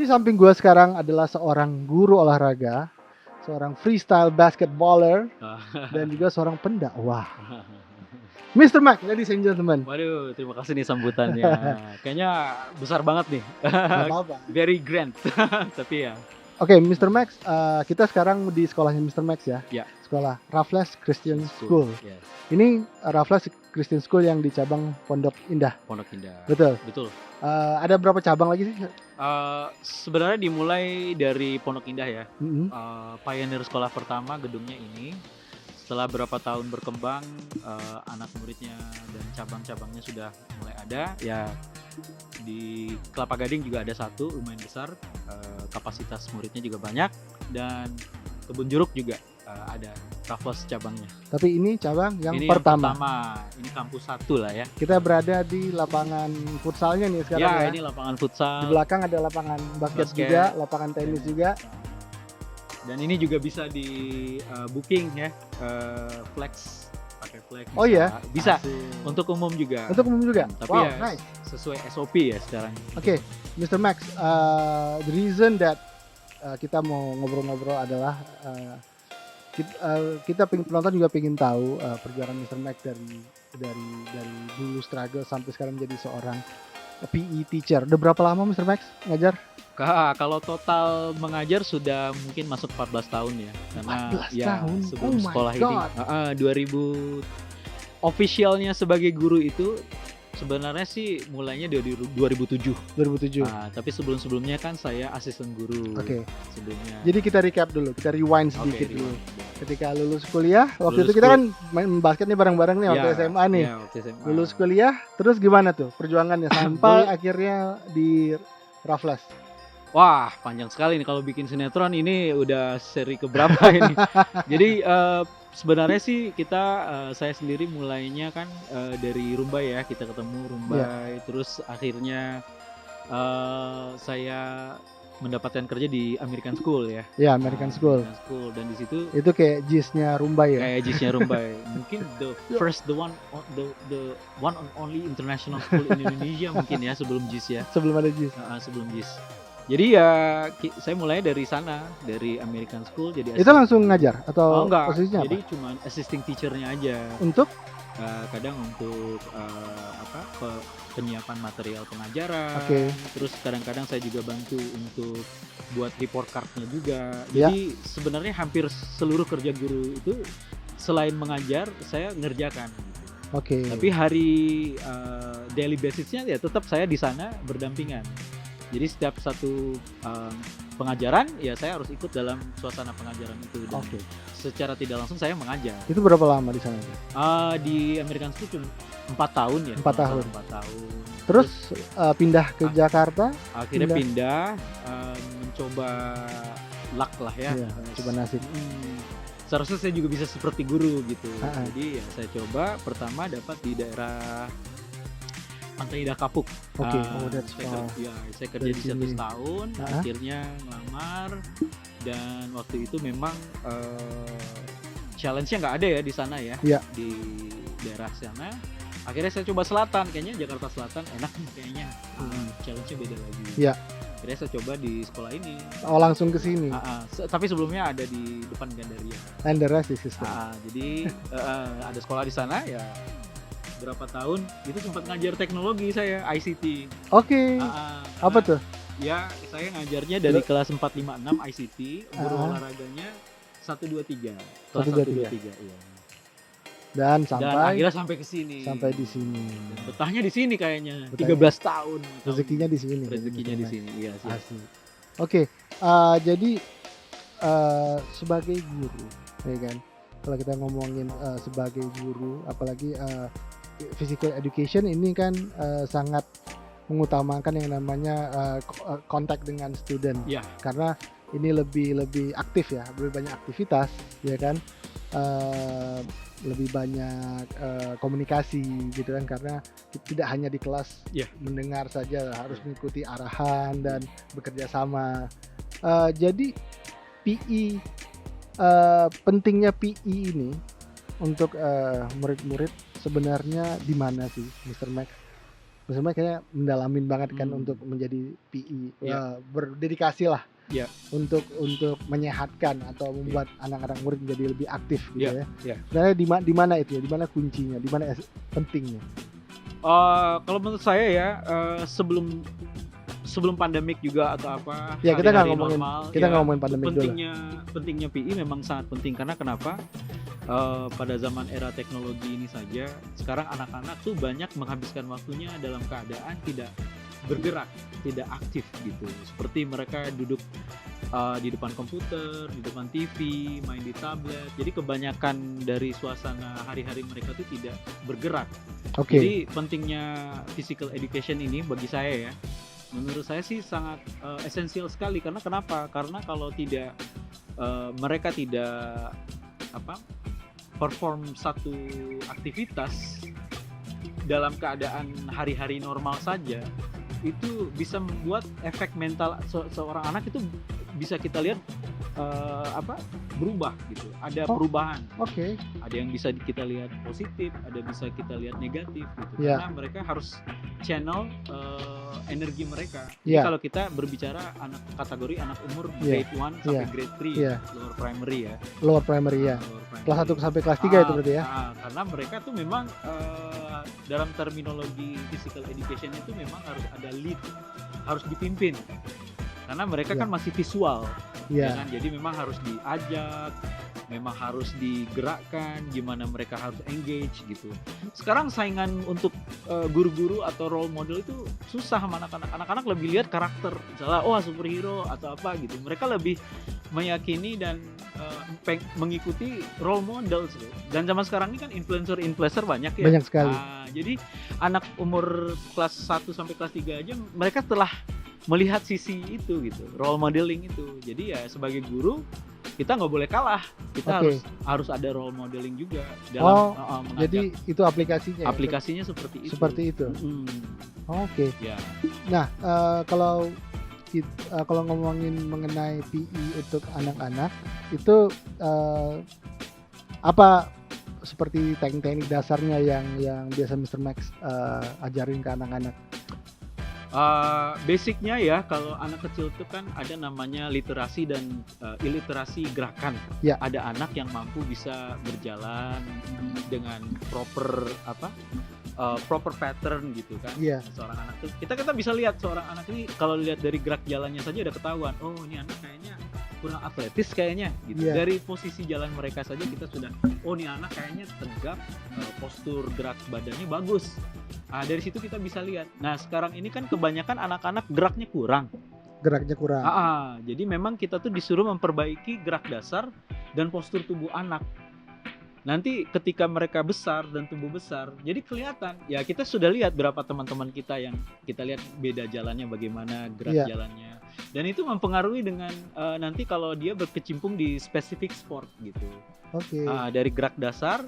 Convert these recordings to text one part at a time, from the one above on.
di samping gue sekarang adalah seorang guru olahraga, seorang freestyle basketballer, dan juga seorang pendakwah. Mr. Mac, ladies and gentlemen. Waduh, terima kasih nih sambutannya. Kayaknya besar banget nih. Gak apa-apa. Very grand. Tapi ya. Oke, Mr. Max, kita sekarang di sekolahnya Mr. Max ya. Ya. Sekolah Raffles Christian School. Yes. Ini Raffles Christian School yang di cabang Pondok Indah. Pondok Indah. Betul. Betul. Ada berapa cabang lagi sih? Sebenarnya dimulai dari Pondok Indah ya. Mm-hmm. Pioneer sekolah pertama gedungnya ini. Setelah berapa tahun berkembang, anak muridnya dan cabang-cabangnya sudah mulai ada. Ya, di Kelapa Gading juga ada satu lumayan besar, kapasitas muridnya juga banyak, dan Kebun Jeruk juga ada Raffles cabangnya. Tapi ini cabang yang Ini pertama. Yang pertama, ini kampus 1 lah ya. Kita berada di lapangan futsalnya nih sekarang ya. Ini lapangan futsal. Di belakang ada lapangan basket juga, lapangan tenis juga. Dan ini juga bisa di booking ya, flex, pakai flex. Oh iya? Bisa. Asik. Untuk umum juga. Untuk umum juga. Tapi wow, ya nice. Sesuai SOP ya sekarang. Oke, Mr. Max, the reason that kita mau ngobrol-ngobrol adalah kita penonton juga pengen tahu perjalanan Mr. Max dari dulu struggle sampai sekarang menjadi seorang PE teacher. Udah berapa lama Mr. Max ngajar? Kalau total mengajar sudah mungkin masuk 14 tahun ya. Karena 14 ya tahun? sebelum Oh my sekolah God. ini 2000 officialnya sebagai guru itu sebenarnya sih mulainya dari 2007. 2007. Tapi sebelum-sebelumnya kan saya asisten guru. Oke. Sebelumnya. Jadi kita recap dulu, kita rewind sedikit dulu. rewind. Ketika lulus kuliah, waktu itu kita kan main basket nih bareng-bareng nih waktu SMA nih. Iya, waktu SMA. Lulus kuliah, terus gimana tuh perjuangannya sampai akhirnya di Raffles? Wah, panjang sekali nih kalau bikin sinetron, ini udah seri keberapa ini. Jadi sebenarnya sih saya sendiri mulainya kan dari Rumbai ya, kita ketemu Rumbai, terus akhirnya saya mendapatkan kerja di American School ya. Ya, American School. Dan di situ itu kayak JIS-nya Rumbai ya. Kayak JIS-nya Rumbai. Mungkin the one and only international school in Indonesia mungkin ya sebelum JIS ya. Sebelum ada JIS. Sebelum JIS. Jadi ya saya mulai dari sana, dari American School jadi itu langsung ngajar atau enggak, posisinya jadi apa? cuma assisting teacher-nya aja. Untuk kadang untuk penyiapan material pengajaran. Terus kadang-kadang saya juga bantu untuk buat report card-nya juga. Jadi sebenarnya hampir seluruh kerja guru itu selain mengajar saya ngerjakan. Tapi hari daily basis-nya ya tetap saya di sana berdampingan. Jadi setiap satu pengajaran ya saya harus ikut dalam suasana pengajaran itu. Dan secara tidak langsung saya mengajar. Itu berapa lama di sana? Di American School cuma 4 tahun ya. 4 tahun. 4 tahun. Terus pindah ke Jakarta? Akhirnya pindah mencoba luck lah ya. Coba nasib. Seharusnya saya juga bisa seperti guru gitu. Jadi ya saya coba pertama dapat di daerah Pantai Indah Kapuk. Saya kerja di situ setahun, akhirnya ngelamar, dan waktu itu memang challenge-nya nggak ada ya di sana ya, di daerah sana. Akhirnya saya coba selatan, kayaknya Jakarta Selatan enak nih kayaknya, challenge-nya beda lagi. Akhirnya saya coba di sekolah ini. Oh, langsung ke sini. Tapi sebelumnya ada di depan Gandaria. And the rest is history. Jadi ada sekolah di sana ya. Berapa tahun itu sempat ngajar teknologi saya, ICT. Apa tuh? Ya, saya ngajarnya dari kelas 4, 5, 6 ICT, guru olahraganya 1, 2, 3. Kelas 1, 2, 3, iya. Dan akhirnya sampai ke sini. Sampai di sini. Betahnya di sini kayaknya. 13 tahun. Rezekinya di sini. Rezekinya di sini, iya sih. Jadi sebagai guru, ya kan? Kalau kita ngomongin sebagai guru, apalagi physical education ini kan sangat mengutamakan yang namanya kontak dengan student, karena ini lebih aktif ya, lebih banyak aktivitas, ya kan, lebih banyak komunikasi gitu kan, karena tidak hanya di kelas mendengar saja, harus mengikuti arahan dan bekerja sama. Jadi PE, pentingnya PE ini untuk murid-murid sebenarnya di mana sih, Mr. Max? maksudnya kayak mendalamin banget kan untuk menjadi PI, berdedikasi lah Iya. untuk menyehatkan atau membuat anak-anak murid menjadi lebih aktif gitu Iya, ya. iya. Sebenarnya di mana itu ya? Di mana kuncinya? Di mana pentingnya? Kalau menurut saya ya, sebelum pandemik juga atau apa, Ya kita nggak hari-hari ngomongin normal, kita ya, nggak ngomongin pandemi dulu. pentingnya PI memang sangat penting karena kenapa? Pada zaman era teknologi ini saja, sekarang anak-anak tuh banyak menghabiskan waktunya dalam keadaan tidak bergerak, tidak aktif gitu. Seperti mereka duduk di depan komputer, di depan TV, main di tablet. Jadi kebanyakan dari suasana hari-hari mereka tuh tidak bergerak. Oke. Jadi pentingnya physical education ini bagi saya ya, menurut saya sih sangat esensial sekali. Karena kenapa? Karena kalau tidak mereka tidak perform satu aktivitas dalam keadaan hari-hari normal saja, itu bisa membuat efek mental seorang anak itu bisa kita lihat berubah gitu. Ada perubahan. Oke. Ada yang bisa kita lihat positif, ada bisa kita lihat negatif gitu. Yeah. Karena mereka harus channel energi mereka. Yeah. Jadi kalau kita berbicara kategori anak umur grade 1 sampai grade 3 lower primary ya. Lower primary ya. Kelas 1 sampai kelas 3 itu berarti ya. Karena mereka tuh memang dalam terminologi physical education itu memang harus ada lead, harus dipimpin. Karena mereka kan masih visual, ya kan? Jadi memang harus diajak, memang harus digerakkan, gimana mereka harus engage gitu. Sekarang saingan untuk guru-guru atau role model itu susah sama anak-anak. Anak-anak lebih lihat karakter, misalnya superhero atau apa gitu. Mereka lebih meyakini dan mengikuti role model. Dan zaman sekarang ini kan influencer banyak ya. Banyak sekali. Jadi anak umur kelas 1 sampai kelas 3 aja mereka telah melihat sisi itu gitu, role modeling itu. Jadi ya sebagai guru kita nggak boleh kalah, kita harus ada role modeling juga dalam jadi itu aplikasinya. Aplikasinya seperti itu. Oke. Ya. Nah, kalau ngomongin mengenai PI untuk anak-anak itu apa seperti teknik-teknik dasarnya yang biasa Mr. Max ajarin ke anak-anak? Basicnya ya, kalau anak kecil itu kan ada namanya literasi dan iliterasi gerakan. Ya. Ada anak yang mampu bisa berjalan dengan proper pattern gitu kan. Yeah. Seorang anak tuh kita bisa lihat seorang anak ini kalau lihat dari gerak jalannya saja udah ketahuan. Oh, ini anak kayaknya kurang atletis kayaknya gitu. Yeah. Dari posisi jalan mereka saja kita sudah, oh ini anak kayaknya tegap, postur gerak badannya bagus. Dari situ kita bisa lihat. Nah, sekarang ini kan kebanyakan anak-anak geraknya kurang. Jadi memang kita tuh disuruh memperbaiki gerak dasar dan postur tubuh anak. Nanti ketika mereka besar dan tumbuh besar, jadi kelihatan. Ya kita sudah lihat berapa teman-teman kita yang kita lihat beda jalannya, bagaimana gerak jalannya. Dan itu mempengaruhi dengan nanti kalau dia berkecimpung di spesifik sport gitu. Oke. Dari gerak dasar,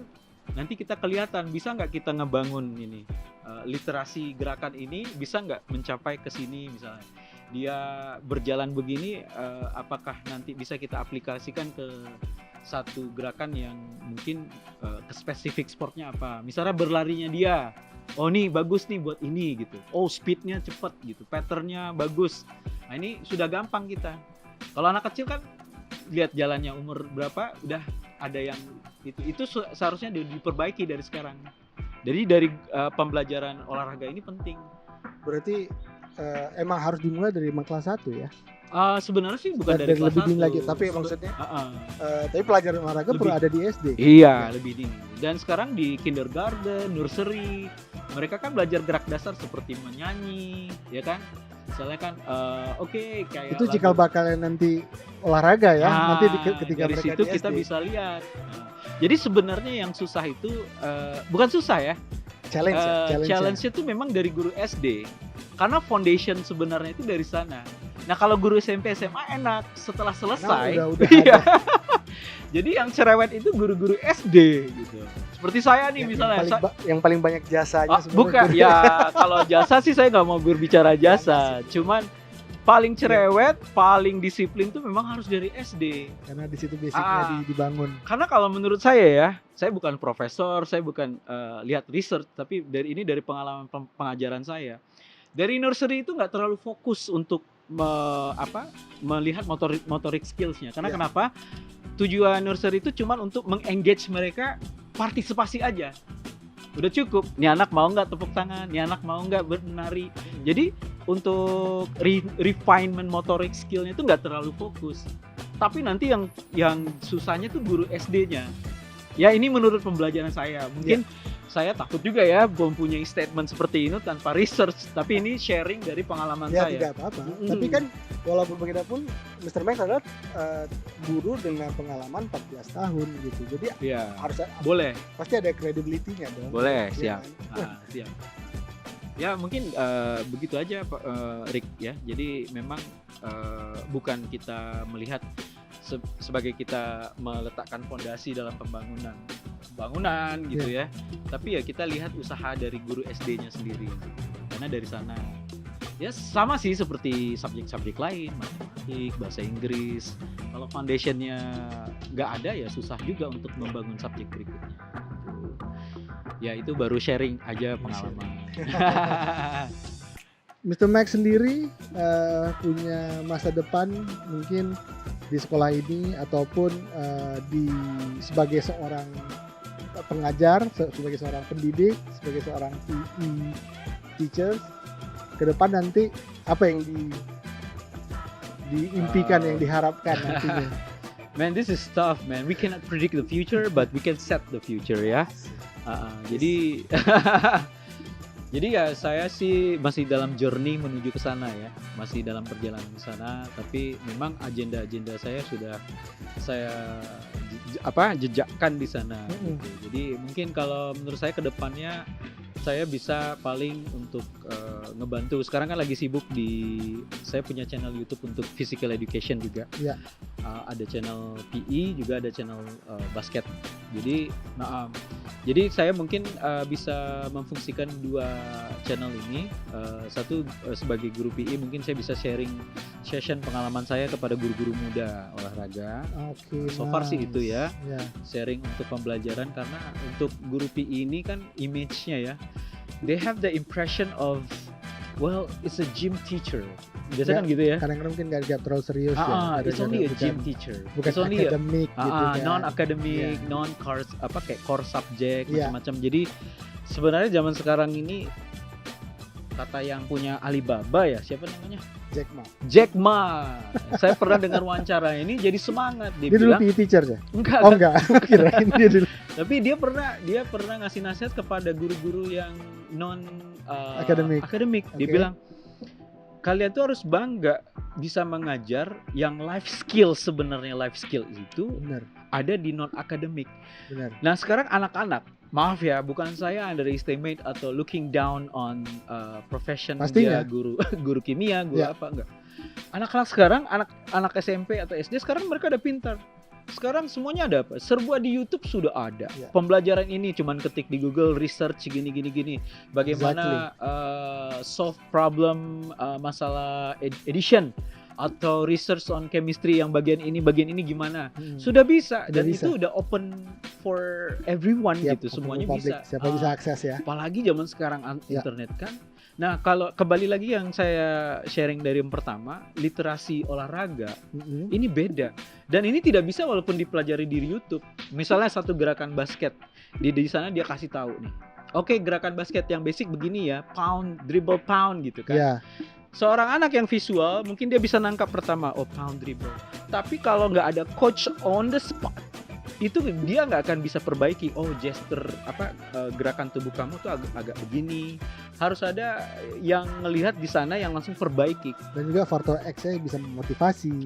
nanti kita kelihatan bisa nggak kita ngebangun ini literasi gerakan ini, bisa nggak mencapai ke sini misalnya. Dia berjalan begini, apakah nanti bisa kita aplikasikan ke satu gerakan yang mungkin ke spesifik sportnya apa. Misalnya berlarinya dia, oh nih bagus nih buat ini gitu. Oh speednya cepat gitu, patternnya bagus. Nah ini sudah gampang kita. Kalau anak kecil kan lihat jalannya umur berapa udah ada yang itu seharusnya diperbaiki dari sekarang. Jadi dari pembelajaran olahraga ini penting. Berarti emang harus dimulai dari kelas 1 ya? Sebenarnya sih bukan dari kelas 1 lagi, tapi maksudnya tapi pelajaran olahraga perlu ada di SD. Iya, lebih dini. Dan sekarang di kindergarten, nursery, mereka kan belajar gerak dasar seperti menyanyi, ya kan? Misalnya kan kayak itu cikal bakalnya nanti olahraga ya. Nanti ketika dari mereka situ di kita SD. bisa lihat. Jadi sebenarnya yang susah itu bukan susah ya. Challenge itu memang dari guru SD. Karena foundation sebenarnya itu dari sana. Nah, kalau guru SMP SMA enak, setelah selesai. Udah iya. Jadi yang cerewet itu guru-guru SD gitu. Seperti saya nih misalnya. Yang paling banyak jasanya bukan ya, kalau jasa sih saya nggak mau berbicara jasa. Cuman paling cerewet, paling disiplin tuh memang harus dari SD. Karena di situ basicnya dibangun. Karena kalau menurut saya ya, saya bukan profesor, saya bukan lihat research, tapi dari pengalaman pengajaran saya. Dari nursery itu nggak terlalu fokus untuk melihat motorik skills-nya. Karena kenapa? Tujuan nursery itu cuma untuk meng-engage mereka partisipasi aja. Udah cukup. Nih anak mau nggak tepuk tangan, nih anak mau nggak bernari. Jadi untuk refinement motorik skill-nya itu nggak terlalu fokus. Tapi nanti yang susahnya tuh guru SD-nya. Ya ini menurut pembelajaran saya. Mungkin saya takut juga ya mempunyai statement seperti ini tanpa research. Tapi ini sharing dari pengalaman saya. Ya tidak apa-apa. Tapi kan walaupun bagaimanapun Mr. Max adalah guru dengan pengalaman 14 tahun gitu. Jadi harus boleh. Pasti ada credibility-nya dong. Boleh, ya siap. Siap. Ya mungkin begitu aja Pak Rick ya. Jadi memang bukan kita melihat sebagai kita meletakkan fondasi dalam bangunan gitu ya. Tapi ya kita lihat usaha dari guru SD-nya sendiri. Karena dari sana ya sama sih seperti subjek-subjek lain, matematik, bahasa Inggris. Kalau foundation-nya nggak ada ya susah juga untuk membangun subjek berikutnya. Ya itu baru sharing aja pengalaman. Mr. Max sendiri punya masa depan mungkin di sekolah ini ataupun sebagai seorang pengajar, sebagai seorang pendidik, sebagai seorang PE teacher, ke depan nanti apa yang diimpikan, yang diharapkan nantinya? Man, this is tough, man. We cannot predict the future, but we can set the future ya. Jadi Jadi ya saya sih masih dalam journey menuju ke sana ya, masih dalam perjalanan ke sana. Tapi memang agenda-agenda saya sudah saya jejakkan di sana. Gitu. Jadi mungkin kalau menurut saya ke depannya saya bisa paling untuk ngebantu. Sekarang kan lagi sibuk saya punya channel YouTube untuk physical education juga. Ya. Ada channel PE juga ada channel basket. Jadi saya mungkin bisa memfungsikan dua channel ini. Satu sebagai guru PE mungkin saya bisa sharing session pengalaman saya kepada guru-guru muda olahraga. So far sih itu ya. Sharing untuk pembelajaran, karena untuk guru PE ini kan image-nya ya. They have the impression of it's a gym teacher. Biasanya kan gitu ya. Kadang-kadang mungkin gak terlalu serius ya. It's only a gym teacher. Bukan akademik gitu kan. Non-akademik, non-course kayak core subject macam-macam. Jadi sebenarnya zaman sekarang ini kata yang punya Alibaba ya, siapa namanya? Jack Ma. Saya pernah dengar wawancara ini jadi semangat dia bilang. Dia dulu PE teacher ya? Enggak. Kirain dia dulu. Tapi dia pernah ngasih nasihat kepada guru-guru yang non akademik. Dia bilang kalian tuh harus bangga bisa mengajar yang life skill. Sebenarnya life skill itu ada di non akademik. Nah sekarang anak-anak, maaf ya, bukan saya underestimate atau looking down on profession dia guru kimia, guru apa enggak. Anak-anak sekarang, anak SMP atau SD sekarang mereka udah pintar. Sekarang semuanya ada apa? Serba di YouTube sudah ada. Pembelajaran ini cuman ketik di Google, research gini. Bagaimana solve problem masalah addition atau research on chemistry yang bagian ini gimana. Sudah bisa dan itu udah open for everyone gitu. Semuanya bisa. Siapa bisa akses ya. Apalagi zaman sekarang internet kan. Nah, kalau kembali lagi yang saya sharing dari yang pertama, literasi olahraga ini beda. Dan ini tidak bisa walaupun dipelajari di YouTube. Misalnya satu gerakan basket, di sana dia kasih tahu nih. Oke, gerakan basket yang basic begini ya, pound, dribble, pound gitu kan. Seorang anak yang visual mungkin dia bisa nangkap pertama, pound, dribble. Tapi kalau nggak ada coach on the spot, itu dia nggak akan bisa perbaiki. Gesture gerakan tubuh kamu tuh agak begini. Harus ada yang ngelihat di sana yang langsung perbaiki. Dan juga faktor X-nya bisa memotivasi.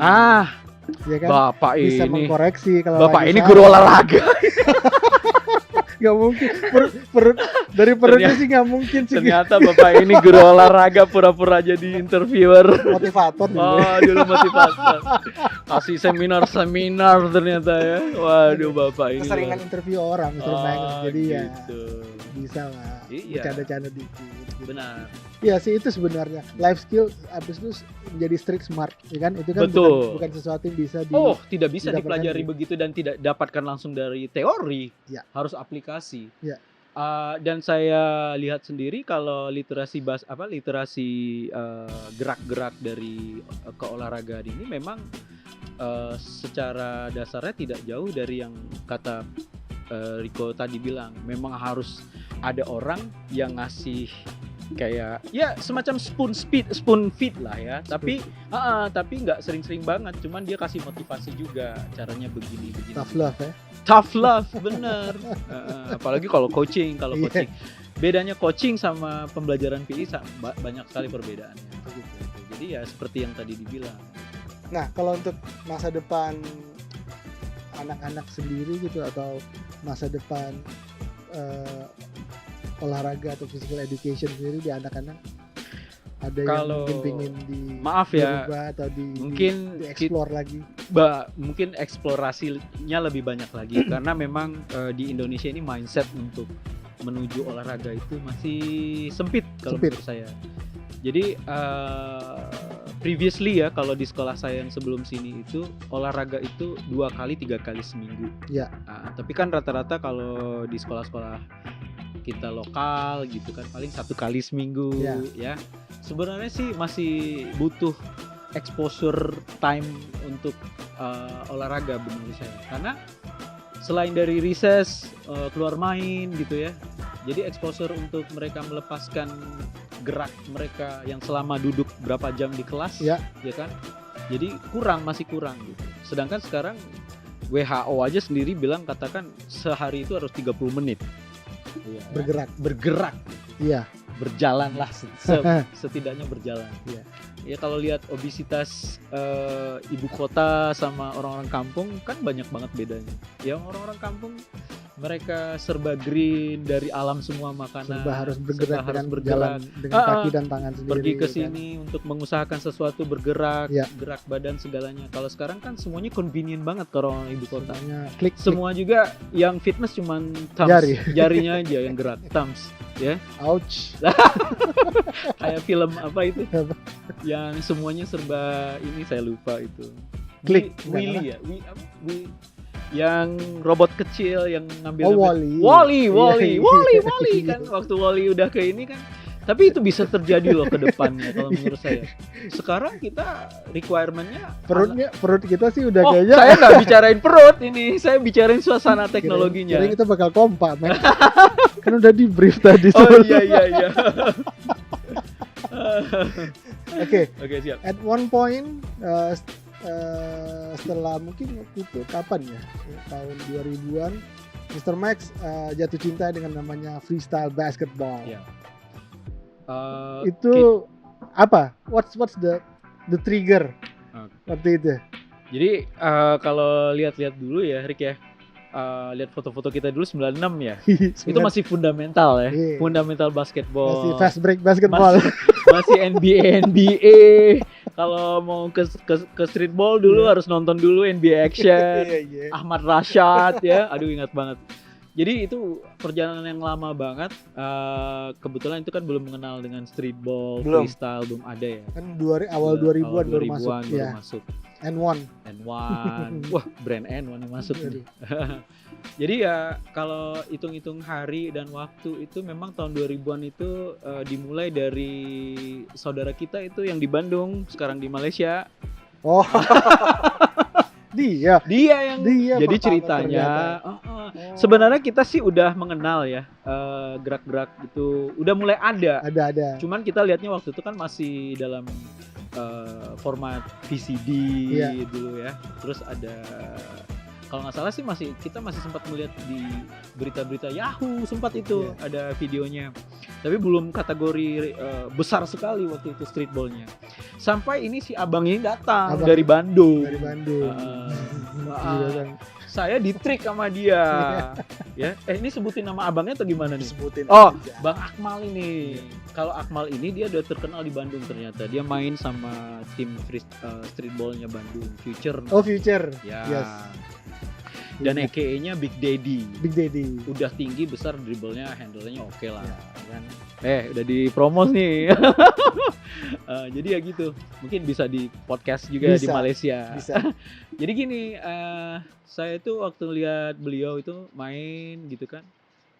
Ya kan? Bapak bisa ini mengkoreksi kalau Bapak ini guru olahraga. Nggak mungkin. Dari perutnya sih nggak mungkin sih. Ternyata Bapak ini guru olahraga pura-pura jadi interviewer. Motivator dulu. Oh, dulu motivator. Kasih seminar ternyata ya. Waduh, Bapak ini. Keseringan luar- interview orang Mr. Max, jadi ya gitu. bisa lah. Iya. Bercanda-canda dikit. Gitu. Benar. Ya sih itu sebenarnya life skill abis itu menjadi street smart, ya kan? Itu kan Betul. bukan sesuatu yang bisa Oh, tidak bisa didapatkan dipelajari begitu dan tidak dapatkan langsung dari teori. Ya. Harus aplikasi. Ya. Dan saya lihat sendiri kalau literasi gerak-gerak dari keolahragaan ini memang secara dasarnya tidak jauh dari yang kata Rico tadi bilang. Memang harus ada orang yang ngasih kayak ya semacam spoon feed lah ya, tapi nggak sering-sering banget, cuman dia kasih motivasi juga caranya begini tough love ya. tough love bener. Apalagi kalau coaching Iya. bedanya coaching sama pembelajaran PI banyak sekali perbedaannya gitu. Jadi ya seperti yang tadi dibilang. Nah, kalau untuk masa depan anak-anak sendiri gitu atau masa depan olahraga atau physical education sendiri di anak-anak, ada Kalau- yang mungkin pingin Maaf ya, dirubah atau mungkin explore lagi. mungkin eksplorasinya lebih banyak lagi karena memang di Indonesia ini mindset untuk menuju olahraga itu masih sempit kalau Sempit. menurut saya. Jadi previously ya, kalau di sekolah saya yang sebelum sini itu olahraga itu 2 kali 3 kali seminggu. Ya. Tapi kan rata-rata kalau di sekolah-sekolah kita lokal gitu kan paling 1 kali seminggu ya. Sebenarnya sih masih butuh exposure time untuk olahraga menurut saya, karena selain dari recess keluar main gitu ya, jadi exposure untuk mereka melepaskan gerak mereka yang selama duduk berapa jam di kelas Ya. kan, jadi masih kurang gitu. Sedangkan sekarang WHO aja sendiri bilang katakan sehari itu harus 30 menit ya, bergerak Iya. berjalan lah setidaknya berjalan. Ya kalau lihat obesitas ibu kota sama orang-orang kampung kan banyak banget bedanya. Yang orang-orang kampung mereka serba green, dari alam semua makanan. Serba harus bergerak serba dengan berjalan dengan kaki dan tangan sendiri. Pergi ke kan. sini untuk mengusahakan sesuatu, bergerak, Ya. gerak badan segalanya. Kalau sekarang kan semuanya convenient banget ke orang ibu kota. Semuanya klik. Semua juga yang fitness cuman thumbs, Jari. jarinya aja yang gerak, thumbs, ya. Ouch. Kayak film apa itu? Apa? Yang semuanya serba ini saya lupa itu. Klik. Willy ya? Yang robot kecil yang ngambil Wall-E. Wall-E Iya. kan waktu Wall-E udah ke ini kan. Tapi itu bisa terjadi loh ke depannya kalau menurut saya. Sekarang kita requirement-nya Perut kita sih udah Oh, kayaknya. saya nggak bicarain perut ini, saya bicarain suasana teknologinya. Kirain kita bakal kompak, Max. Kan udah di brief tadi. Oh iya. Oke. Oke, siap. At one point setelah mungkin waktu itu kapan ya? Tahun 2000-an Mr. Max jatuh cinta dengan namanya freestyle basketball. Iya. Itu apa? What's the trigger waktu itu? Jadi kalau lihat-lihat dulu ya, Rick ya. Lihat foto-foto kita dulu 96 ya. Itu masih fundamental ya. Iya. Fundamental basketball. masih fast break basketball. Masih NBA. Kalau mau ke streetball dulu harus nonton dulu NBA Action. Iya. Ahmad Rashad ya. Aduh, ingat banget. Jadi itu perjalanan yang lama banget. Kebetulan itu kan belum mengenal dengan streetball, Belum. freestyle, belum ada ya. Kan awal 2000-an baru masuk. baru Ya. masuk. N1. Wah, brand N1 yang masuk nih. Jadi ya kalau hitung-hitung hari dan waktu itu memang tahun 2000-an itu dimulai dari saudara kita itu yang di Bandung, sekarang di Malaysia. Oh. Dia Dia jadi pertama ceritanya ternyata. sebenarnya kita sih udah mengenal ya gerak-gerak itu udah mulai ada. Ada. Cuman kita lihatnya waktu itu kan masih dalam format VCD Iya. dulu ya. Terus ada kalau nggak salah sih kita masih sempat melihat di berita-berita Yahoo, sempat itu ada videonya. Tapi belum kategori besar sekali waktu itu streetballnya. Sampai ini si abang ini datang dari Bandung. Dari Bandung. Saya ditrik sama dia. Ya, ini sebutin nama abangnya atau gimana nih? Disebutin Oh, aja. Bang Akmal ini. Kalau Akmal ini dia udah terkenal di Bandung ternyata. Dia main sama tim streetballnya Bandung, Future. Oh, Future. Ya. Yes. Dan Iya. EKE-nya Big Daddy. Big Daddy. Udah tinggi, besar, dribblenya, handle-nya oke lah. Ya. Kan? Udah dipromos nih. Jadi ya gitu. Mungkin bisa di podcast juga di Bisa. Malaysia. Bisa. Jadi gini, saya tuh waktu lihat beliau itu main gitu kan.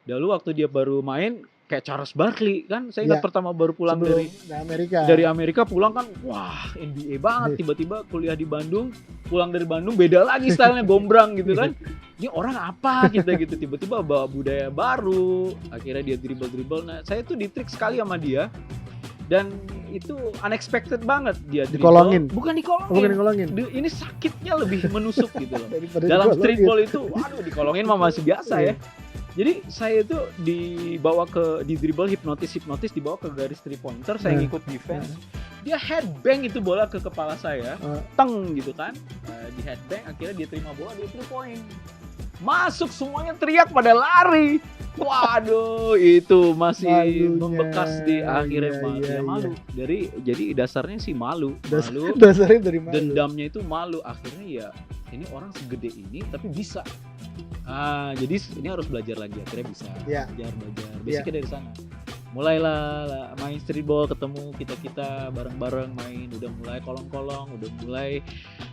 Dulu waktu dia baru main kayak Charles Barkley kan, saya ingat Ya. pertama baru pulang Sebelum dari Amerika pulang kan, wah NBA banget. Tiba-tiba kuliah di Bandung, pulang dari Bandung beda lagi stylenya, gombrang gitu kan. Ini orang apa kita gitu, tiba-tiba bawa budaya baru, akhirnya dia dribble. Nah saya tuh ditrik sekali sama dia, dan itu unexpected banget dia dribble. Dikolongin? Bukan dikolongin. Bukan dikolongin. Ini sakitnya lebih menusuk gitu loh. Daripada Dalam dikolongin. streetball itu, waduh dikolongin mah masih biasa ya. Jadi saya itu dibawa di dribble hipnotis dibawa ke garis 3 pointer, saya Nah. ngikut defense. Dia headbang itu bola ke kepala saya, teng gitu kan. Di headbang akhirnya dia terima bola, dia 3 point. Masuk semuanya teriak pada lari. Waduh, itu masih Malunya. membekas di akhirnya Iya, malu. Jadi dasarnya sih malu. Dasarnya dari mana? Dendamnya itu malu. Akhirnya ya ini orang segede ini tapi bisa. Jadi ini harus belajar lagi, akhirnya bisa. Ya. Belajar. Basicnya dari sana. Mulailah main streetball, ketemu kita bareng-bareng main, udah mulai kolong-kolong, udah mulai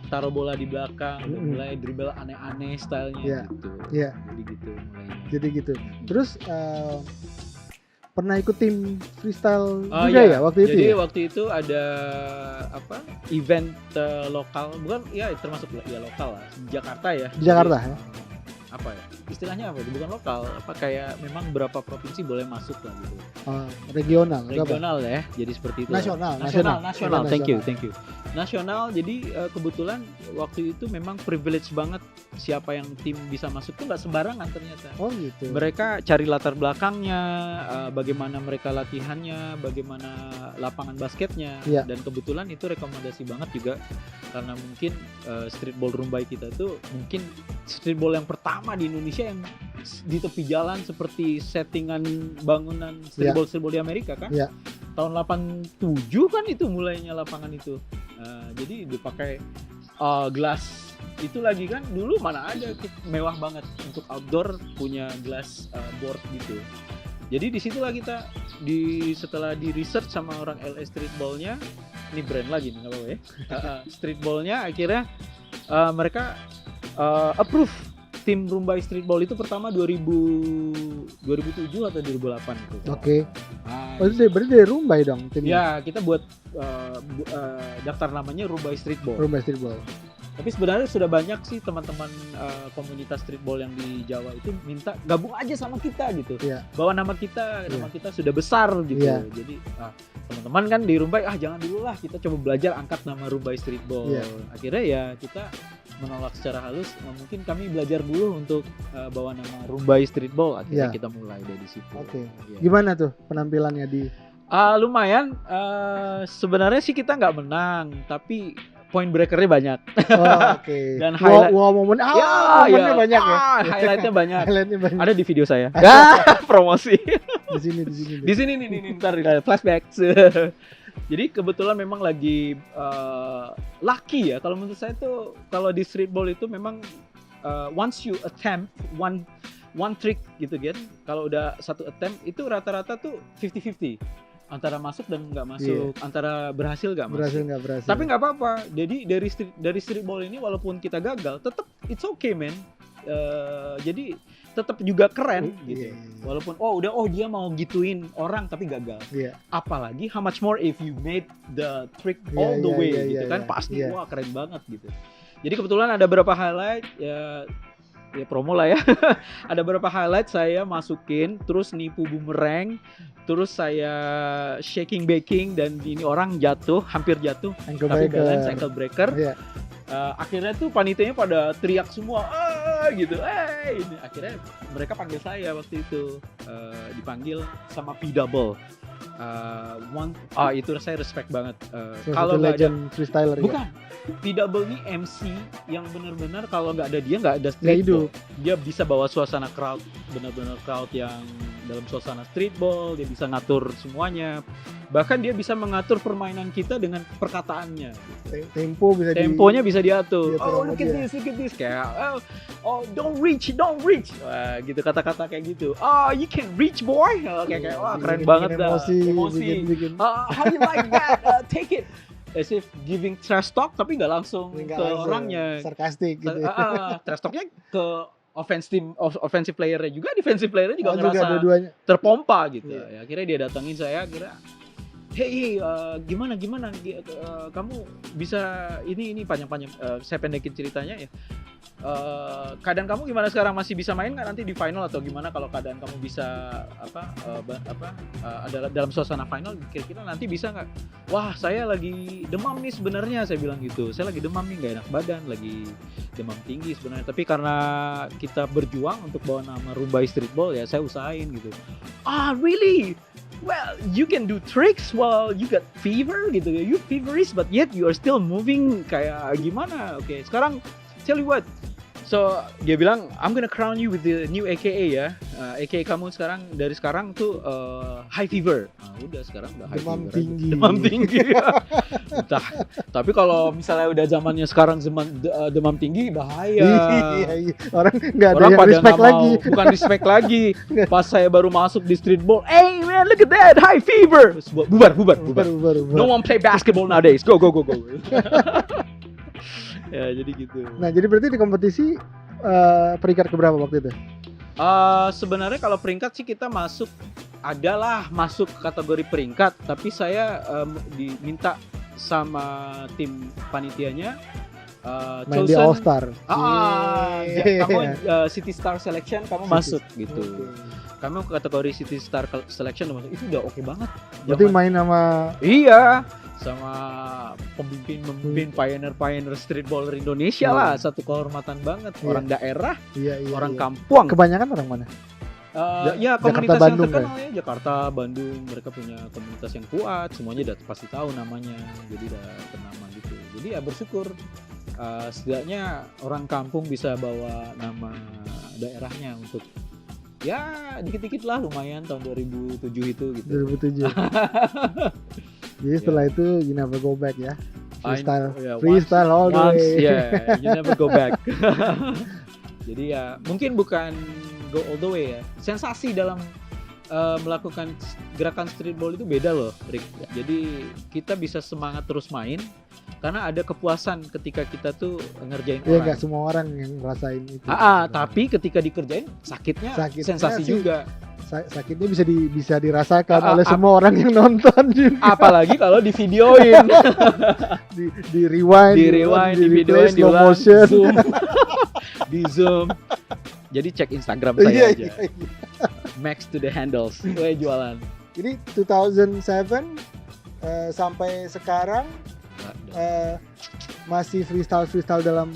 taruh bola di belakang, udah mulai dribble aneh-aneh stylenya Iya. gitu. Iya. Jadi gitu mulainya. Jadi gitu. Terus pernah ikut tim freestyle Oh, juga iya. ya waktu itu? Jadi Ya? waktu itu ada event lokal, bukan ya termasuk ya lokal lah, di Jakarta ya. Di Jakarta, Jadi, ya? apa ya? Istilahnya apa? Bukan lokal, kayak memang berapa provinsi boleh masuk lah gitu. Regional. atau apa? Regional ya. Jadi seperti itu. Nasional. Nasional. Thank you. Nasional. Jadi kebetulan waktu itu memang privilege banget siapa yang tim bisa masuk tuh nggak sembarangan ternyata. Oh gitu. Mereka cari latar belakangnya, bagaimana mereka latihannya, bagaimana lapangan basketnya, Iya. dan kebetulan itu rekomendasi banget juga karena mungkin streetball Rumbai kita tuh mungkin streetball yang pertama di Indonesia yang di tepi jalan seperti settingan bangunan streetball di Amerika kan. Iya. Tahun 87 kan itu mulainya lapangan itu. Jadi dipakai gelas itu lagi kan, dulu mana ada mewah banget untuk outdoor punya gelas board gitu. Jadi disitulah kita setelah di research sama orang LA Streetballnya, ini brand lagi nih nggak apa-apa ya. Streetballnya akhirnya mereka approve tim Rumbai Streetball itu pertama 2007 atau 2008 gitu. Oke. Nah, Oh itu berarti dari Rumbai dong timnya. ya kita buat daftar namanya Rumbai Streetball. Rumbai Streetball. Tapi sebenarnya sudah banyak sih teman-teman komunitas streetball yang di Jawa itu minta gabung aja sama kita gitu. Iya. Bawa nama kita sudah besar gitu. Iya. Jadi teman-teman kan di Rumbai jangan dulu lah, kita coba belajar angkat nama Rumbai Streetball. Iya. Akhirnya ya kita menolak secara halus, mungkin kami belajar dulu untuk bawa nama Rumbai Streetball. Akhirnya Iya. kita mulai dari situ. Oke. Iya. Gimana tuh penampilannya di? Lumayan. Sebenarnya sih kita nggak menang, tapi point breakernya banyak. Oh, oke. Dan highlight- momen. momennya banyak ya. Highlightnya banyak. Highlightnya banyak. Ada di video saya. Promosi. Di sini. Di sini nih ntar flashback. Jadi kebetulan memang lagi lucky ya. Kalau menurut saya tuh kalau di streetball itu memang once you attempt one trick gitu kan. Kalau udah satu attempt itu rata-rata tuh 50-50. Antara masuk dan nggak masuk, antara berhasil nggak masuk. Nggak berhasil. Tapi nggak apa-apa. Jadi dari streetball ini walaupun kita gagal, tetap it's okay man. Jadi tetap juga keren gitu. Walaupun dia mau gituin orang tapi gagal. Iya. Apalagi how much more if you made the trick all the way gitu kan, pasti wah keren banget gitu. Jadi kebetulan ada beberapa highlight ya promo lah ya. Ada beberapa highlight saya masukin, terus nipu boomerang, terus saya shaking baking dan ini orang hampir jatuh, tapi balance ankle breaker. Iya. Akhirnya tuh panitianya pada teriak semua, gitu. Ini akhirnya mereka panggil saya waktu itu, dipanggil sama P-Double. Itu saya respect banget. Kalau nggak ada legend freestyler bukan P-Double ini MC yang benar-benar kalau nggak ada dia nggak ada Nggak streetball. hidup. Dia bisa bawa suasana crowd, benar-benar crowd yang dalam suasana streetball. Dia bisa ngatur semuanya. Bahkan dia bisa mengatur permainan kita dengan perkataannya. Tempo bisa Temponya bisa diatur. diatur Oh, sama look at dia. this. Kayak, oh, don't reach. Wah, gitu kata-kata kayak gitu. Oh, you can reach, boy. Kayak, wah, keren banget dah. Emosi. bikin How you like that? Take it. As if giving trash talk tapi nggak langsung nggak ke langsung orangnya. sarkastik gitu. Trash talknya ke offensive player-nya juga, defensive player-nya juga juga ngerasa dua-duanya. terpompa gitu. Iya. Ya, akhirnya dia datangin saya, kira hey, gimana kamu bisa ini panjang-panjang, saya pendekin ceritanya ya. Keadaan kamu gimana sekarang, masih bisa main nggak nanti di final, atau gimana kalau keadaan kamu bisa adalah dalam suasana final, kira-kira nanti bisa nggak? Wah, saya lagi demam nih sebenarnya, saya bilang gitu. Saya lagi demam nih, nggak enak badan, lagi demam tinggi sebenarnya. Tapi karena kita berjuang untuk bawa nama Rumbai Streetball ya, saya usahain gitu. Really? Well, you can do tricks while you got fever gitu ya. You feverish but yet you are still moving, kayak gimana? Oke, sekarang tell you what. So dia bilang, I'm gonna crown you with the new AKA ya. AKA kamu dari sekarang tuh high fever. Nah, udah sekarang udah high Demam fever. tinggi. Demam tinggi. Entah. Tapi kalau misalnya udah zamannya sekarang demam tinggi bahaya. Iya. Orang nggak ada Orang yang pada respect nggak lagi. mau, bukan respect lagi. Pas saya baru masuk di streetball, hey man, look at that, high fever. Terus bubar. Bubar. No one play basketball nowadays. Go. Ya, jadi gitu. Nah, jadi berarti di kompetisi peringkat keberapa waktu itu? Sebenarnya kalau peringkat sih kita masuk kategori peringkat, tapi saya diminta sama tim panitianya Main di All Star. kamu City Star Selection, kamu masuk gitu. Kamu kategori City Star Selection masuk, itu udah oke banget. Berarti main sama Iya, sama pemimpin pioneer streetballer Indonesia lah, satu kehormatan banget. Iya. Orang daerah, iya. orang kampung. Kebanyakan orang mana? Ya Jakarta, komunitas yang Bandung terkenal ya, Jakarta, Bandung, mereka punya komunitas yang kuat, semuanya udah pasti tahu namanya, jadi udah ternama gitu. Jadi ya bersyukur, setidaknya orang kampung bisa bawa nama daerahnya untuk ya dikit-dikit lah, lumayan tahun 2007 itu gitu. 2007. Jadi setelah itu you never go back ya. Freestyle, Yeah, freestyle all the once, way. yeah, you never go back. Jadi ya mungkin bukan go all the way ya. Sensasi dalam melakukan gerakan streetball itu beda loh, Rick. Jadi kita bisa semangat terus main karena ada kepuasan ketika kita tuh ngerjain Iya, orang. nggak semua orang yang ngerasain itu. Tapi ketika dikerjain sakitnya sensasi sih, juga. sakitnya bisa dirasakan oleh semua orang yang nonton juga. Apalagi kalau di videoin, di rewind, di videoin, slow diulang, motion, zoom, di zoom. Jadi cek Instagram saya aja. Iya. Max to the handles, gue jualan. Jadi 2007 sampai sekarang masih freestyle dalam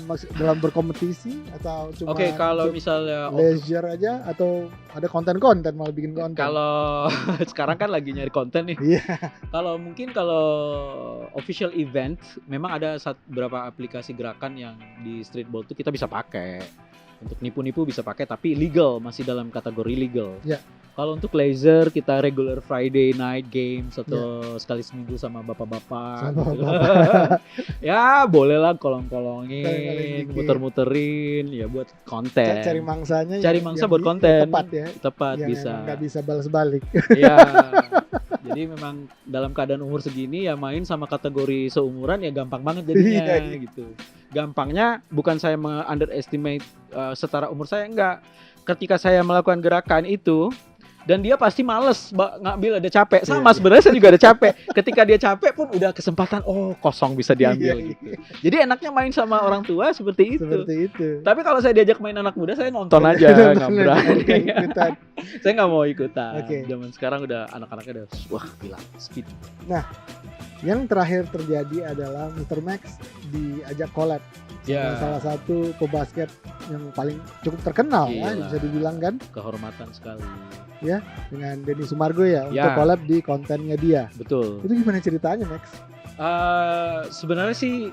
berkompetisi atau cuma Oke, kalau misalnya leisure aja atau ada konten malah bikin konten? Kalau sekarang kan lagi nyari konten nih. Iya. Kalau official event memang ada beberapa aplikasi gerakan yang di streetball tuh kita bisa pakai. Untuk nipu-nipu bisa pakai, tapi legal, masih dalam kategori legal. Ya. Kalau untuk laser kita regular Friday night games atau sekali seminggu sama bapak-bapak. Gitu. Ya boleh lah kolong-kolongin, muter-muterin, ya buat konten. Cari mangsanya. Cari mangsa buat konten. Tepat ya. Tepat, yang bisa. Nggak bisa balas balik. Iya. Jadi memang dalam keadaan umur segini ya main sama kategori seumuran ya gampang banget jadinya gitu. Gampangnya bukan saya underestimate setara umur saya, enggak. Ketika saya melakukan gerakan itu dan dia pasti males ngambil, ada capek. Sama sebenarnya saya juga ada capek. Ketika dia capek pun udah kesempatan kosong bisa diambil gitu. Jadi enaknya main sama orang tua seperti itu. Tapi kalau saya diajak main anak muda, saya nonton aja, nggak berani. Saya nggak mau ikutan. Zaman sekarang udah anak-anaknya udah wah gila speed. Nah, yang terakhir terjadi adalah Mr. Max diajak collab sama salah satu pebasket yang paling cukup terkenal ya, bisa dibilang kan. Kehormatan sekali. Ya, dengan Denny Sumargo ya, untuk collab di kontennya dia. Betul. Itu gimana ceritanya, Max? Sebenarnya sih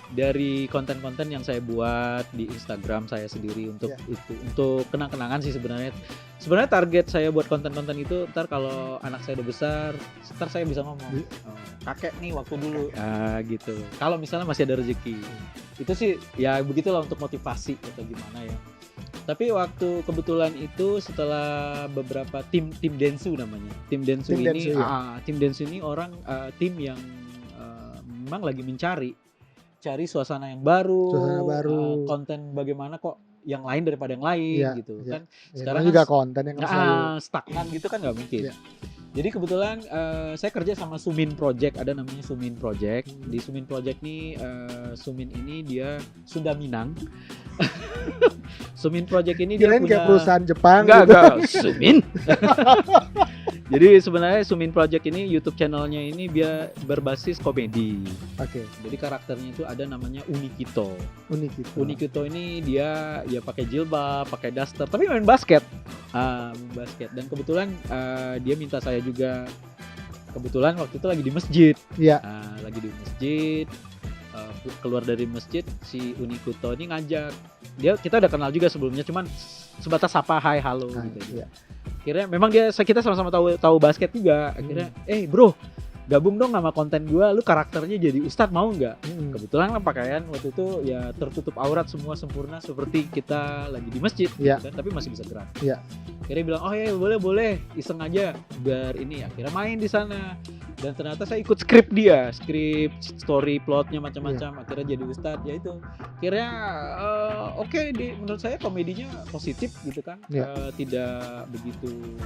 dari konten-konten yang saya buat di Instagram saya sendiri untuk itu, untuk kenang-kenangan sih sebenarnya. Sebenarnya target saya buat konten-konten itu ntar kalau anak saya udah besar, ntar saya bisa ngomong, kakek nih waktu dulu, gitu. Kalau misalnya masih ada rezeki, itu sih ya begitulah untuk motivasi atau gimana ya. Tapi waktu kebetulan itu setelah beberapa tim Densu namanya, tim Densu ini orang tim yang memang lagi cari suasana yang baru, konten bagaimana kok yang lain daripada yang lain gitu kan. Sekarang juga konten yang stagnan gitu kan nggak mungkin. Jadi kebetulan saya kerja sama Sumin Project, ada namanya Sumin Project. Di Sumin Project nih, Sumin ini dia Sunda Minang. Sumin Project ini dia punya kayak perusahaan Jepang. Enggak, Sumin. Jadi sebenarnya Sumin Project ini YouTube channelnya ini dia berbasis komedi. Oke. Jadi karakternya itu ada namanya Unikito. Unikito ini dia ya pakai jilbab, pakai daster, tapi main basket. Main basket. Dan kebetulan dia minta saya juga. Kebetulan waktu itu lagi di masjid. Iya. Lagi di masjid. Keluar dari masjid si Unikito ini ngajak. Kita udah kenal juga sebelumnya, cuman sebatas sapa hai halo gitu. Iya. Akhirnya memang kita sama-sama tahu basket juga. Akhirnya bro, gabung dong sama konten gua, lu karakternya jadi ustadz mau nggak? Kebetulan kan pakaian waktu itu ya tertutup aurat semua sempurna seperti kita lagi di masjid, kan, tapi masih bisa gerak. Akhirnya bilang oh ya boleh iseng aja biar ini. Akhirnya main di sana dan ternyata saya ikut skrip story plotnya macam-macam. Akhirnya jadi ustadz ya itu. Akhirnya oke, menurut saya komedinya positif gitu kan, tidak begitu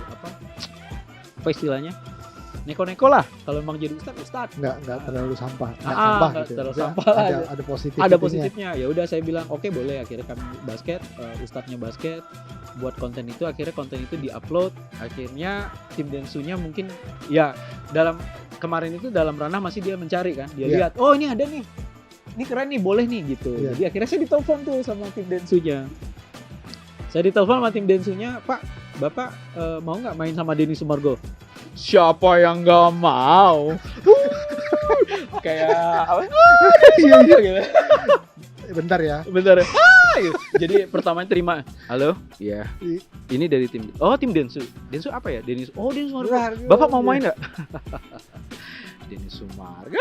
apa istilahnya, neko-neko lah. Kalau emang jadi ustadz nggak terlalu sampah, nggak gitu. terlalu sampah lah. Ada positifnya. Ya udah saya bilang oke, boleh. Akhirnya kami basket, ustadznya basket, buat konten itu. Akhirnya konten itu diupload. Akhirnya tim Densunya mungkin ya kemarin itu dalam ranah masih dia mencari kan, dia lihat oh ini ada nih, ini keren nih, boleh nih gitu. Jadi akhirnya saya ditelepon tuh sama tim Densunya. Pak, Bapak mau nggak main sama Denny Sumargo? Siapa yang nggak mau? Kayak apa? Gitu. Bentar ya. Jadi pertamanya terima. Halo? Iya. Ini dari tim. Oh, tim Densu. Densu apa ya? Denny. Oh, Denny Sumargo. Bapak mau main enggak? Denny Sumargo.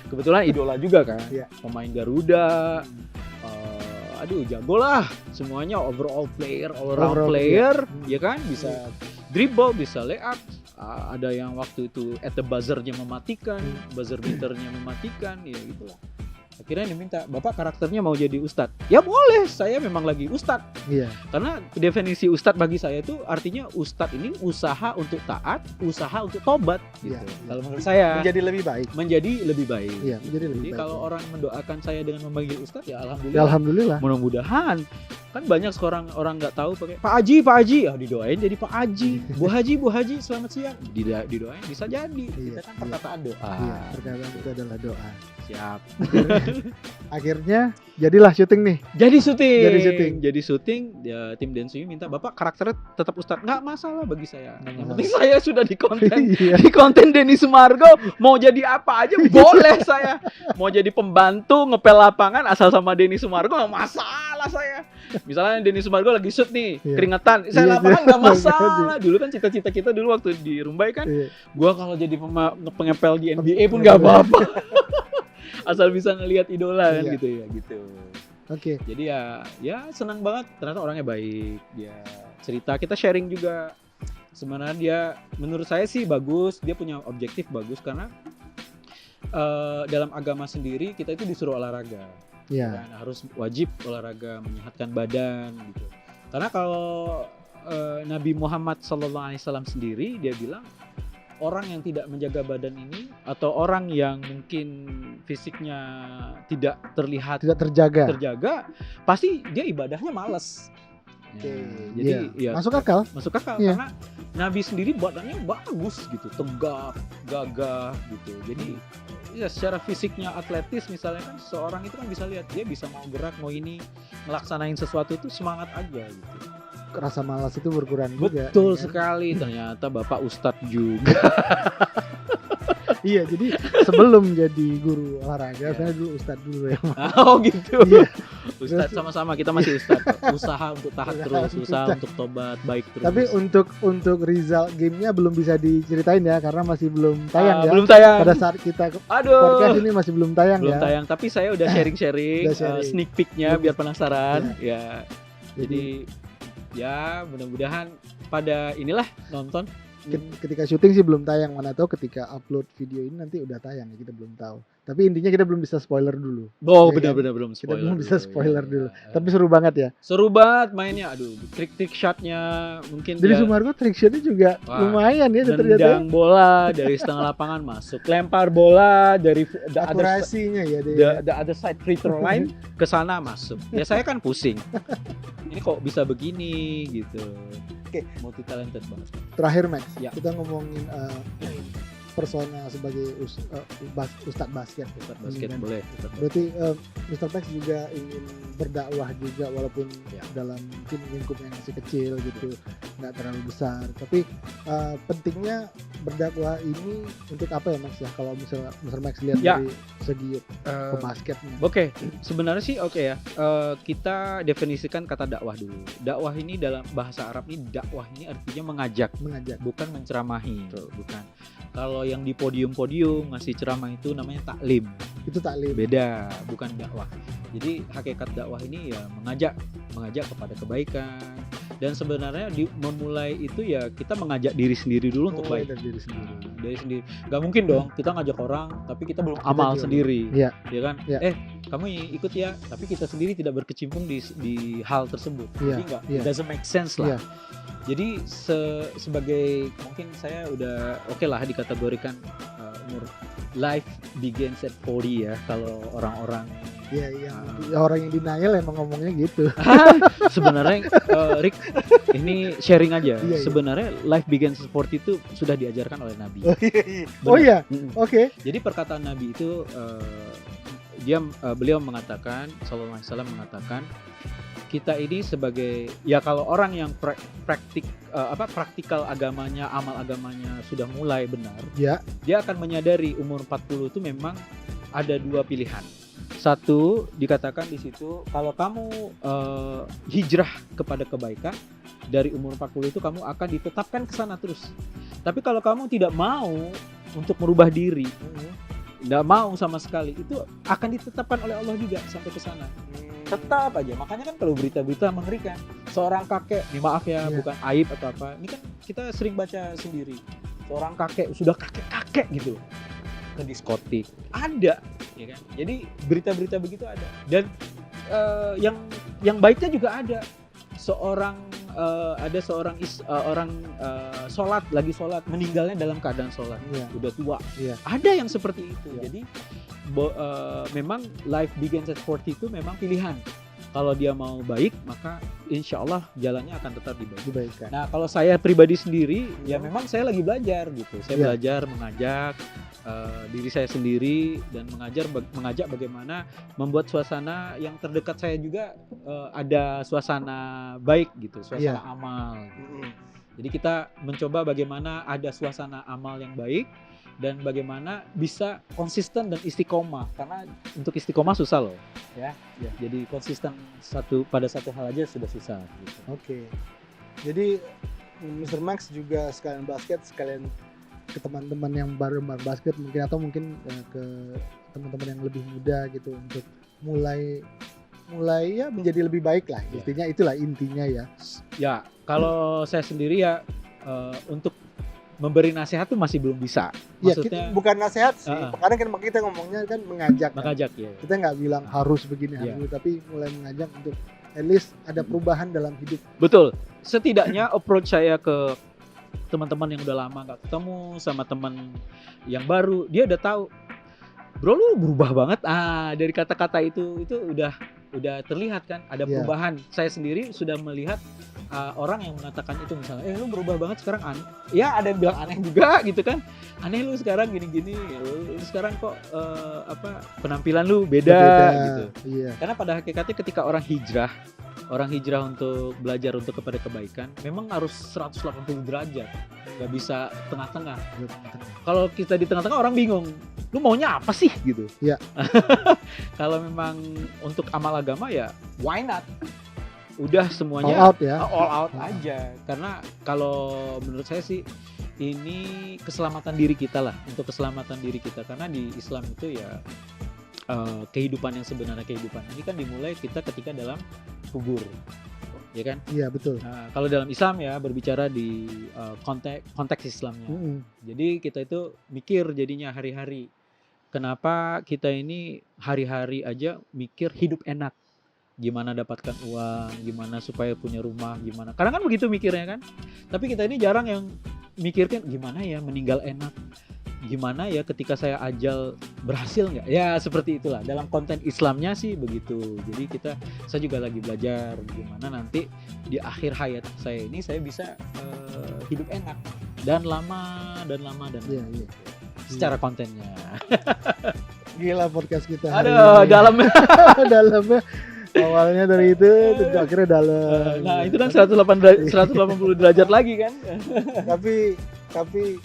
Kebetulan idola juga kan. Pemain Garuda. Jago lah. Semuanya overall player, all around player, ya kan? Bisa dribble, bisa layup. Ada yang waktu itu at the buzzer-nya mematikan, buzzer beater-nya mematikan, ya gitulah. Akhirnya diminta, Bapak karakternya mau jadi ustadz? Ya boleh, saya memang lagi ustadz. Karena definisi ustadz bagi saya itu artinya ustadz ini usaha untuk taat, usaha untuk tobat gitu. Kalau menurut saya menjadi lebih baik. Jadi kalau orang mendoakan saya dengan memanggil ustadz, ya alhamdulillah. Mudah-mudahan. Kan banyak sekarang orang nggak tahu pakai Pak Haji, ya didoain jadi Pak Haji. Bu Haji, selamat siang. Didoain bisa jadi. Kita kan perkataan doa. Perkataan itu adalah doa. Siap. Akhirnya jadilah syuting nih. Jadi syuting. Ya, tim Densu minta Bapak karakternya tetap ustadz. Nggak masalah bagi saya. Yang penting saya sudah di konten. Di konten Denny Sumargo. Mau jadi apa aja boleh saya. Mau jadi pembantu ngepel lapangan asal sama Denny Sumargo nggak masalah saya. Misalnya Denny Sumargo lagi shoot nih, keringetan, saya lapangan nggak masalah. Dulu kan cita-cita kita dulu waktu di Rumbai kan, gua kalau jadi pengepel di NBA pun nggak apa-apa. Asal bisa ngelihat idola kan gitu ya gitu. Oke. Jadi ya senang banget, ternyata orangnya baik. Dia cerita, kita sharing juga. Sebenarnya dia menurut saya sih bagus, dia punya objektif bagus karena dalam agama sendiri kita itu disuruh olahraga. Dan harus wajib olahraga, menyehatkan badan gitu. Karena kalau Nabi Muhammad SAW sendiri dia bilang orang yang tidak menjaga badan ini atau orang yang mungkin fisiknya tidak terjaga, pasti dia ibadahnya malas. Jadi masuk akal karena Nabi sendiri badannya bagus gitu, tegap, gagah gitu. Jadi ya secara fisiknya atletis misalnya kan seorang itu kan bisa lihat dia bisa mau gerak, mau ini ngelaksanain sesuatu itu semangat aja gitu. Rasa malas itu berkurang juga. Betul sekali, ternyata Bapak Ustadz juga. Iya, jadi sebelum jadi guru olahraga, Iya. saya dulu ustadz dulu ya. Oh gitu. Iya. Ustadz sama-sama kita masih ustadz kok. Usaha untuk taat terus, usaha untuk tobat baik terus. Tapi untuk result gamenya belum bisa diceritain ya, karena masih belum tayang ya. Belum tayang. Pada saat kita Aduh. podcast ini masih belum tayang Belum ya. tayang, tapi saya udah sharing-sharing, Udah sharing. sneak peek-nya Belum. biar penasaran. Ya. Jadi ya mudah-mudahan pada inilah nonton. Ketika syuting sih belum tayang, mana tahu ketika upload video ini nanti udah tayang ya, kita belum tahu. Tapi intinya kita belum bisa spoiler dulu. Oh, Iya benar-benar belum Kita spoiler. belum bisa dulu. spoiler Iya, dulu. iya. Tapi seru banget ya. Seru banget mainnya. Aduh, trik-trik shotnya mungkin Jadi dia Sumargo trick shotnya juga Wah, lumayan ya ternyata. nendang bola dari setengah lapangan masuk, lempar bola dari the other, Akurasinya ya dia. the other side free throw line ke sana masuk. Ya saya kan pusing. Ini kok bisa begini gitu. Oke. Multi talented banget. Terakhir Max, Ya. kita ngomongin persona sebagai ustadz basket. Ustadz basket Dan boleh. Ustadz basket. Berarti Mr. Max juga ingin berdakwah juga, walaupun Ya. dalam mungkin lingkup yang masih kecil gitu, nggak terlalu besar. Tapi pentingnya berdakwah ini untuk apa ya Max ya? Kalau misalnya Mr. Max lihat Ya. dari segi pebasketnya. Oke, sebenarnya sih oke ya. Kita definisikan kata dakwah dulu. Dakwah ini dalam bahasa Arab ini dakwah ini artinya mengajak, Mengajak. bukan menceramahi. Bukan. Kalau yang di podium-podium ngasih ceramah itu namanya taklim. Itu taklim. Beda, bukan dakwah. Jadi hakikat dakwah ini ya mengajak kepada kebaikan. Dan sebenarnya memulai itu ya kita mengajak diri sendiri dulu untuk Mulai baik. dari diri sendiri. Dari sendiri. Gak mungkin dong kita ngajak orang tapi kita belum amal juga. sendiri. Iya. Ya kan? Iya. Kamu ikut ya, tapi kita sendiri tidak berkecimpung di hal tersebut. Iya, Jadi enggak iya. doesn't make sense lah. Iya. Jadi sebagai mungkin saya udah oke lah dikategorikan umur life begins at 40 ya kalau orang-orang Iya, orang yang denial emang ngomongnya gitu. sebenarnya Rick ini sharing aja. Iya. Sebenarnya life begins at 40 itu sudah diajarkan oleh Nabi. Oh Benar. iya, Mm-mm. oke. Jadi perkataan Nabi itu beliau mengatakan sallallahu alaihi wasallam mengatakan kita ini sebagai ya kalau orang yang praktikal agamanya, amal agamanya sudah mulai benar, Ya. dia akan menyadari umur 40 itu memang ada dua pilihan. Satu, dikatakan di situ kalau kamu hijrah kepada kebaikan dari umur 40 itu kamu akan ditetapkan ke sana terus. Tapi kalau kamu tidak mau untuk merubah diri, tidak mau sama sekali, itu akan ditetapkan oleh Allah juga sampai ke sana. Tetap aja. Makanya kan kalau berita-berita mengerikan, seorang kakek, maaf ya, Iya. bukan aib atau apa. Ini kan kita sering baca sendiri. Seorang kakek sudah kakek-kakek gitu ke diskotik. Ada, ya kan? Jadi berita-berita begitu ada. Dan yang baiknya juga ada. Ada seorang lagi sholat meninggalnya dalam keadaan sholat, Iya. udah tua. Iya. Ada yang seperti itu. Iya. Jadi memang life begins at 40 itu memang pilihan. Kalau dia mau baik, maka insya Allah jalannya akan tetap dibaik. Dibaikan. Nah, kalau saya pribadi sendiri, ya memang saya lagi belajar gitu. Saya Iya. belajar mengajak diri saya sendiri dan mengajak bagaimana membuat suasana yang terdekat saya juga ada suasana baik gitu, suasana Iya. amal. Jadi kita mencoba bagaimana ada suasana amal yang baik dan bagaimana bisa konsisten dan istiqomah, karena untuk istiqomah susah loh ya. Jadi konsisten pada satu hal aja sudah susah gitu. Oke. Jadi Mr. Max juga sekalian basket, sekalian Ke teman-teman yang baru main basket mungkin, atau mungkin ke teman-teman yang lebih muda gitu, untuk mulai ya menjadi lebih baik lah. Iya. Intinya itulah intinya ya. Ya, kalau saya sendiri ya untuk memberi nasihat tuh masih belum bisa. Ya, Maksudnya bukan nasihat sih. Heeh. Kadang kan kita ngomongnya kan mengajak. Kan? mengajak ya. Kita nggak bilang harus begini, Iya. harus, tapi mulai mengajak untuk at least ada perubahan dalam hidup. Betul. Setidaknya approach saya ke teman-teman yang udah lama nggak ketemu sama teman yang baru, dia udah tahu, bro lu berubah banget. Dari kata-kata itu udah terlihat kan ada Iya. perubahan. Saya sendiri sudah melihat orang yang mengatakan itu misalnya, lu berubah banget sekarang ya ada yang bilang aneh juga gitu kan, aneh lu sekarang gini-gini, lu sekarang kok penampilan lu beda gitu. Iya. Karena pada hakikatnya ketika orang hijrah untuk belajar untuk kepada kebaikan, memang harus 180 derajat, nggak bisa tengah-tengah. Kalau kita di tengah-tengah orang bingung, lu maunya apa sih gitu. Iya. Kalau memang untuk amal agama ya why not? Udah semuanya All out ya. All out aja. Karena kalau menurut saya sih ini keselamatan diri kita lah, untuk keselamatan diri kita. Karena di Islam itu ya kehidupan yang sebenarnya, kehidupan ini kan dimulai kita ketika dalam kubur, ya kan? Iya betul. Nah, kalau dalam Islam ya berbicara di konteks Islamnya. Jadi kita itu mikir jadinya hari-hari. Kenapa kita ini hari-hari aja mikir hidup enak? Gimana dapatkan uang, gimana supaya punya rumah, gimana. Kadang kan begitu mikirnya kan. Tapi kita ini jarang yang mikirkan gimana ya meninggal enak. Gimana ya ketika saya ajal berhasil nggak? Ya seperti itulah. Dalam konten Islamnya sih begitu. Jadi saya juga lagi belajar gimana nanti di akhir hayat saya ini saya bisa hidup enak dan lama. Iya. Secara kontennya. Gila podcast kita. Hari Aduh, ini. dalamnya. Dalamnya awalnya dari itu terus akhirnya dalam. Nah, itu kan 180 derajat lagi kan. tapi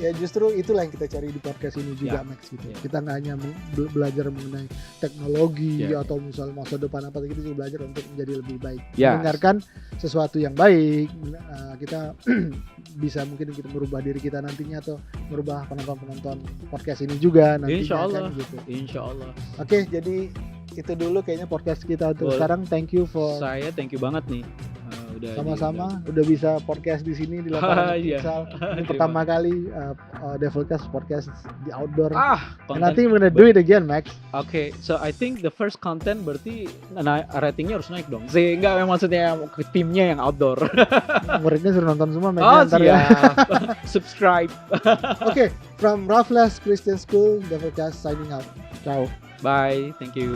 ya justru itulah yang kita cari di podcast ini juga, Ya. Max gitu. Ya. Kita nggak hanya belajar mengenai teknologi Ya. atau misalnya masa depan apa, kita juga belajar untuk menjadi lebih baik. Ya. Mendengarkan sesuatu yang baik, kita bisa mungkin kita merubah diri kita nantinya atau merubah penonton podcast ini juga nantinya. Insya Allah. Kan, gitu. Insya Allah. Oke, jadi itu dulu kayaknya podcast kita untuk Boleh. sekarang. Thank you for Saya thank you banget nih. Udah sama-sama udah bisa podcast di sini di lapangan Iya. futsal. Ini Terima. pertama kali Devilcast podcast di outdoor. Konten. Nanti we're gonna do it again, Max. Oke, so I think the first content berarti ratingnya harus naik dong. Sehingga maksudnya ke timnya yang outdoor. Muridnya suruh nonton semua, Max. Oh Ntar ya. siap. Subscribe. Oke, from Raffles Christian School, Devilcast signing out. Ciao. Bye. Thank you.